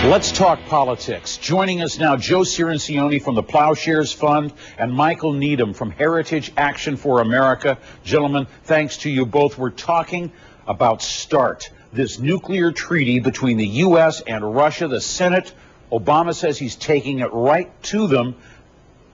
Let's talk politics. Joining us now, Joe Cirincione from the Ploughshares Fund and Michael Needham from Heritage Action for America. Gentlemen, thanks to you both. We're talking about START, this nuclear treaty between the U.S. and Russia. The Senate, Obama says he's taking it right to them.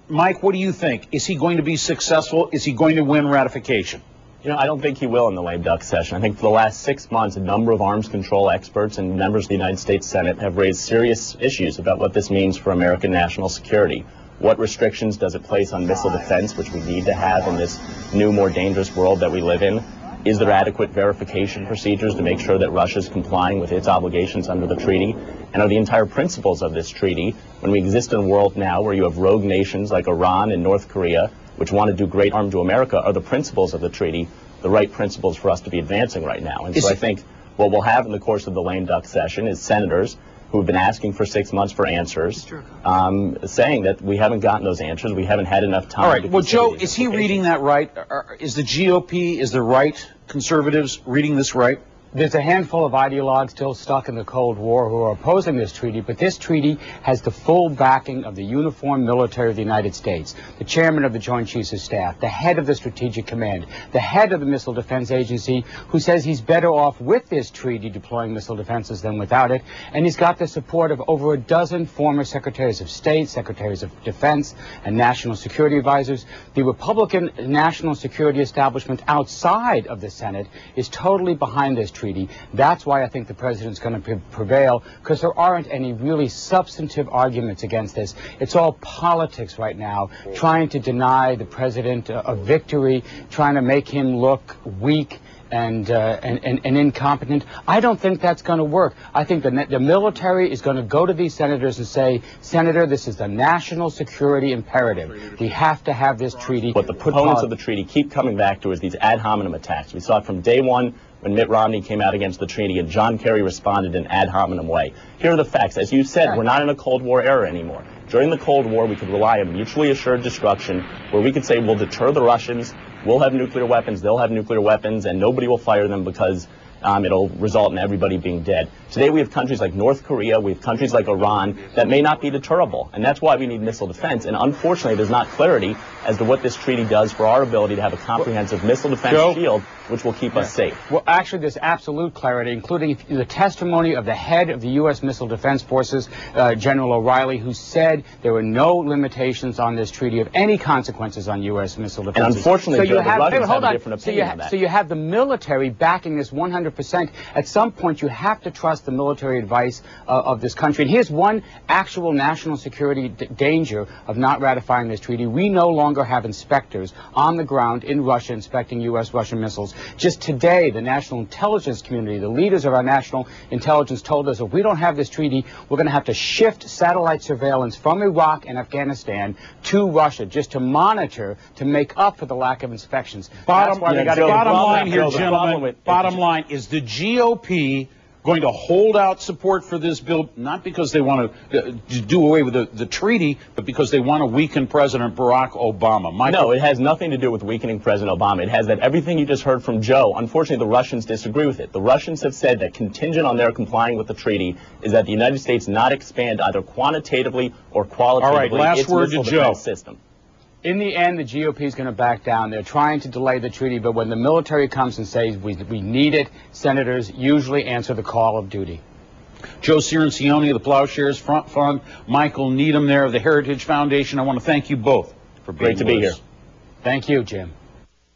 Mike, what do you think? Is he going to be successful? Is he going to win ratification? You know, I don't think he will in the lame duck session. I think for the last 6 months, a number of arms control experts and members of the United States Senate have raised serious issues about what this means for American national security. What restrictions does it place on missile defense, which we need to have in this new, more dangerous world that we live in? Is there adequate verification procedures to make sure that Russia's complying with its obligations under the treaty? And are the entire principles of this treaty, when we exist in a world now where you have rogue nations like Iran and North Korea, which want to do great harm to America, are the principles of the treaty the right principles for us to be advancing right now? And so I think what we'll have in the course of the lame duck session is senators who have been asking for 6 months for answers, saying that we haven't gotten those answers, we haven't had enough time. All right, well, Joe, is he reading that right? Is the GOP, is the right, conservatives, reading this right? There's a handful of ideologues still stuck in the Cold War who are opposing this treaty, but this treaty has the full backing of the uniformed military of the United States, the chairman of the Joint Chiefs of Staff, the head of the Strategic Command, the head of the Missile Defense Agency, who says he's better off with this treaty deploying missile defenses than without it, and he's got the support of over a dozen former secretaries of state, secretaries of defense, and national security advisors. The Republican national security establishment outside of the Senate is totally behind this treaty. That's why I think the president's going to prevail, because there aren't any really substantive arguments against this. It's all politics right now, trying to deny the president a victory, trying to make him look weak and incompetent. I don't think that's going to work. I think the military is going to go to these senators and say, Senator, this is the national security imperative. We have to have this treaty. What the proponents of the treaty keep coming back to is these ad hominem attacks. We saw it from day one when Mitt Romney came out against the treaty and John Kerry responded in an ad hominem way. Here are the facts. As you said, we're not in a Cold War era anymore. During the Cold War, we could rely on mutually assured destruction, where we could say we'll deter the Russians, we'll have nuclear weapons, they'll have nuclear weapons, and nobody will fire them because it'll result in everybody being dead. Today we have countries like North Korea, we have countries like Iran that may not be deterrable, and that's why we need missile defense. And unfortunately, there's not clarity as to what this treaty does for our ability to have a comprehensive missile defense shield, which will keep us safe. Well, actually, there's absolute clarity, including the testimony of the head of the U.S. Missile Defense Forces, General O'Reilly, who said there were no limitations on this treaty of any consequences on U.S. missile defense. And unfortunately, the Russians have a different opinion on that. So you have the military backing this 100%. At some point, you have to trust the military advice of this country. And here's one actual national security danger of not ratifying this treaty. We no longer have inspectors on the ground in Russia inspecting U.S.-Russian missiles. Just today, the national intelligence community, the leaders of our national intelligence told us if we don't have this treaty, we're going to have to shift satellite surveillance from Iraq and Afghanistan to Russia just to monitor, to make up for the lack of inspections. Bottom line here, gentlemen, bottom line, is the GOP going to hold out support for this bill, not because they want to do away with the treaty, but because they want to weaken President Barack Obama? No, it has nothing to do with weakening President Obama. It has that everything you just heard from Joe, unfortunately, the Russians disagree with it. The Russians have said that contingent on their complying with the treaty is that the United States not expand either quantitatively or qualitatively its missile defense system. In the end, the GOP is going to back down. They're trying to delay the treaty, but when the military comes and says we need it, senators usually answer the call of duty. Joe Cirincione of the Ploughshares Fund, Michael Needham there of the Heritage Foundation. I want to thank you both for being Great to be here. Thank you, Jim.